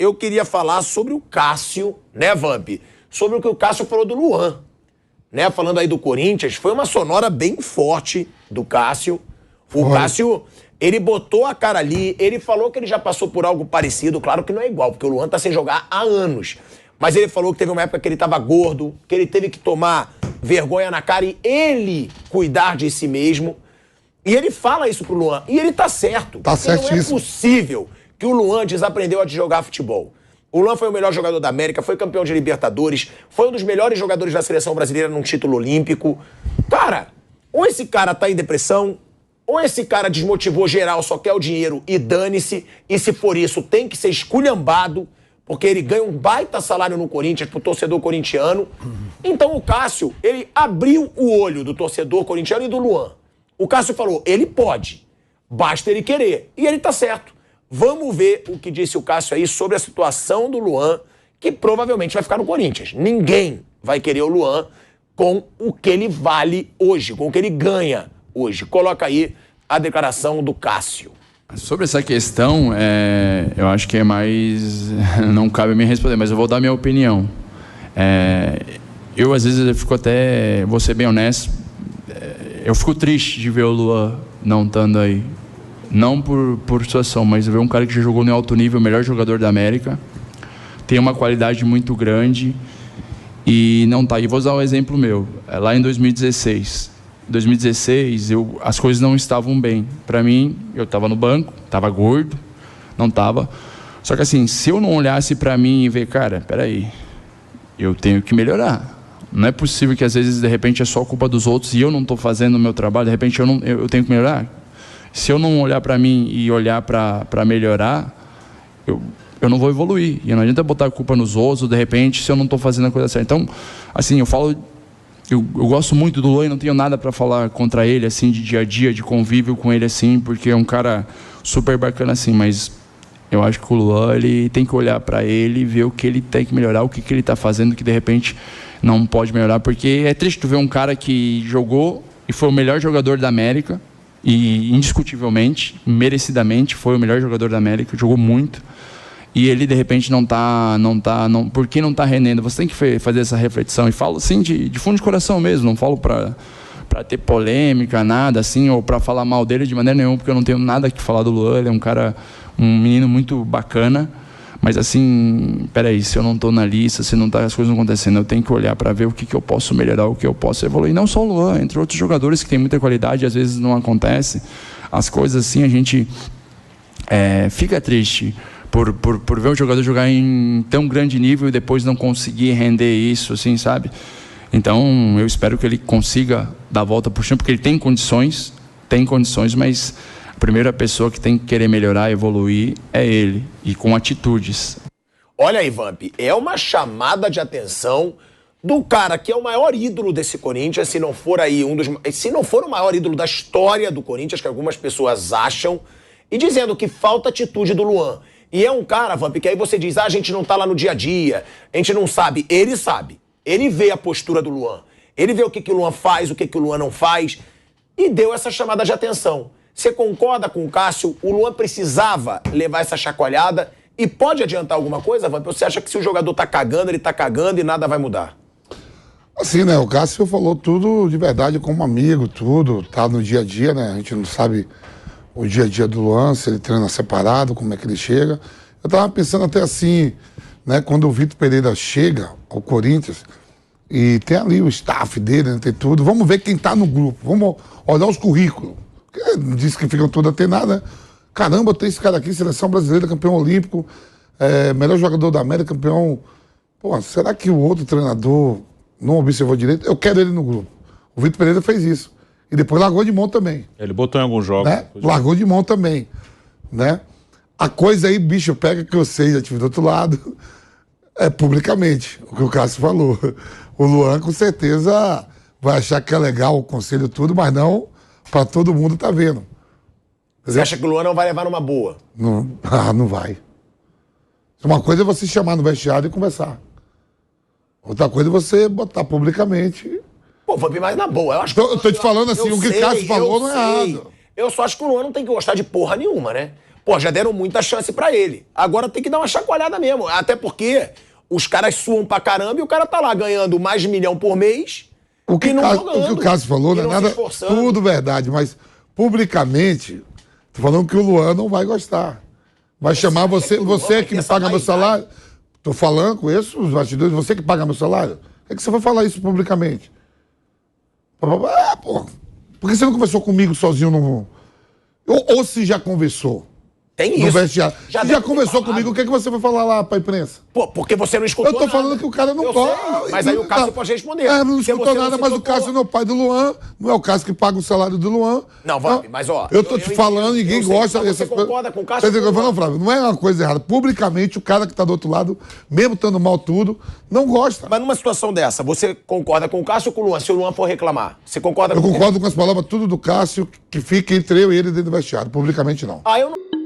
eu queria falar sobre o Cássio, né, Vamp? Sobre o que o Cássio falou do Luan. Né, falando aí do Corinthians, foi uma sonora bem forte do Cássio. O Cássio, ele botou a cara ali, ele falou que ele já passou por algo parecido, claro que não é igual, porque o Luan tá sem jogar há anos. Mas ele falou que teve uma época que ele tava gordo, que ele teve que tomar vergonha na cara e ele cuidar de si mesmo. E ele fala isso pro Luan, e ele tá certo. Tá certíssimo. Não é possível que o Luan desaprendeu a jogar futebol. O Luan foi o melhor jogador da América, foi campeão de Libertadores, foi um dos melhores jogadores da seleção brasileira num título olímpico. Cara, ou esse cara tá em depressão, ou esse cara desmotivou geral, só quer o dinheiro e dane-se, e se for isso tem que ser esculhambado, porque ele ganha um baita salário no Corinthians pro torcedor corintiano. Então o Cássio, ele abriu o olho do torcedor corintiano e do Luan. O Cássio falou, ele pode, basta ele querer. E ele tá certo. Vamos ver o que disse o Cássio aí sobre a situação do Luan, que provavelmente vai ficar no Corinthians. Ninguém vai querer o Luan com o que ele vale hoje, com o que ele ganha hoje. Coloca aí a declaração do Cássio. Sobre essa questão, eu acho que é mais... Não cabe a mim responder, mas eu vou dar minha opinião. Eu, às vezes, eu fico até... Vou ser bem honesto. Eu fico triste de ver o Luan não estando aí. Não por situação, mas ver um cara que já jogou no alto nível, o melhor jogador da América, tem uma qualidade muito grande e não tá. E vou usar um exemplo meu. Lá em 2016. Em 2016, as coisas não estavam bem. Para mim, eu estava no banco, estava gordo, não estava. Só que assim, se eu não olhasse para mim e ver, cara, peraí, eu tenho que melhorar. Não é possível que às vezes, de repente, é só culpa dos outros e eu não estou fazendo o meu trabalho, de repente eu tenho que melhorar. Se eu não olhar para mim e olhar para melhorar, eu não vou evoluir. E não adianta botar a culpa nos outros, de repente, se eu não estou fazendo a coisa certa. Então, assim, eu gosto muito do Luan e não tenho nada para falar contra ele, assim, de dia a dia, de convívio com ele, assim, porque é um cara super bacana, assim, mas eu acho que o Luan, ele tem que olhar para ele e ver o que ele tem que melhorar, o que ele está fazendo, que de repente não pode melhorar, porque é triste tu ver um cara que jogou e foi o melhor jogador da América, e indiscutivelmente, merecidamente foi o melhor jogador da América, jogou muito, e ele de repente por que não está rendendo? Você tem que fazer essa reflexão, e falo assim de fundo de coração mesmo, não falo para ter polêmica, nada assim, ou para falar mal dele de maneira nenhuma, porque eu não tenho nada que falar do Luan, ele é um menino muito bacana, mas assim, peraí, se eu não estou na lista, se não tá, as coisas não acontecendo, eu tenho que olhar para ver o que eu posso melhorar, o que eu posso evoluir. Não só o Luan, entre outros jogadores que têm muita qualidade, às vezes não acontece. As coisas assim, a gente fica triste por ver um jogador jogar em tão grande nível e depois não conseguir render isso, assim, sabe? Então, eu espero que ele consiga dar a volta por cima, porque ele tem condições, mas a primeira pessoa que tem que querer melhorar, evoluir, é ele, e com atitudes. Olha aí, Vamp, é uma chamada de atenção do cara que é o maior ídolo desse Corinthians, se não for aí se não for o maior ídolo da história do Corinthians, que algumas pessoas acham, e dizendo que falta atitude do Luan. E é um cara, Vamp, que aí você diz, a gente não tá lá no dia a dia, a gente não sabe. Ele sabe. Ele vê a postura do Luan. Ele vê o que o Luan faz, o que o Luan não faz, e deu essa chamada de atenção. Você concorda com o Cássio? O Luan precisava levar essa chacoalhada e pode adiantar alguma coisa, Vamp? Você acha que se o jogador tá cagando, ele tá cagando e nada vai mudar? Assim, né? O Cássio falou tudo de verdade como amigo, tudo. Tá no dia a dia, né? A gente não sabe o dia a dia do Luan, se ele treina separado, como é que ele chega. Eu tava pensando até assim, né? Quando o Vitor Pereira chega ao Corinthians e tem ali o staff dele, né, tem tudo. Vamos ver quem tá no grupo. Vamos olhar os currículos. Diz que ficam todos até nada, né? Caramba, tem esse cara aqui, seleção brasileira, campeão olímpico, melhor jogador da América, campeão. Pô, será que o outro treinador não observou direito? Eu quero ele no grupo. O Vitor Pereira fez isso. E depois largou de mão também. Ele botou em alguns jogos. Né? Largou de mão também. Né? A coisa aí, bicho, pega que eu sei, já tive do outro lado, publicamente, o que o Cássio falou. O Luan, com certeza, vai achar que é legal o conselho tudo, mas não para todo mundo tá vendo. Você acha que o Luan não vai levar numa boa? Não, não vai. Uma coisa é você chamar no vestiário e conversar. Outra coisa é você botar publicamente. Pô, vou vir mais na boa. Eu acho tô te falando assim, o que o Cássio falou não é errado. Eu só acho que o Luan não tem que gostar de porra nenhuma, né? Pô, já deram muita chance pra ele. Agora tem que dar uma chacoalhada mesmo. Até porque os caras suam pra caramba e o cara tá lá ganhando mais de 1 milhão por mês O que, e não o jogando. que o Cássio falou não é se nada, esforçando. tudo verdade, mas publicamente, tô falando que o Luan não vai gostar. Vai chamar você, que o Luan você vai que ter me essa paga meu vaidade. salário. Tô falando com isso, os bastidores, você que paga meu salário. É que você vai falar isso publicamente. Pô. Por que você não conversou comigo sozinho no... Ou se já conversou? Tem No isso. vestiário. Se deve já ter conversou falado. comigo, o que é que você vai falar lá pra imprensa? Pô, porque você não escutou Eu tô nada. falando que o cara não Eu pode. sei, mas aí o Cássio pode responder. É, não Porque escutou você nada, se mas o tocou. Cássio não é o pai do Luan, não é o Cássio que paga o salário do Luan. Não, Vamp, mas ó... Eu tô te falando, entendo, ninguém eu sei, gosta mas você dessas coisas. concorda com o Cássio? Quer dizer, eu falo, não, Flávio, não é uma coisa errada. Publicamente, o cara que tá do outro lado, mesmo estando mal tudo, não gosta. Mas numa situação dessa, você concorda com o Cássio ou com o Luan? Se o Luan for reclamar, você concorda Eu com concordo com as palavras tudo do Cássio, que fica entre eu e ele dentro do vestiário. Publicamente, não. Ah, eu não...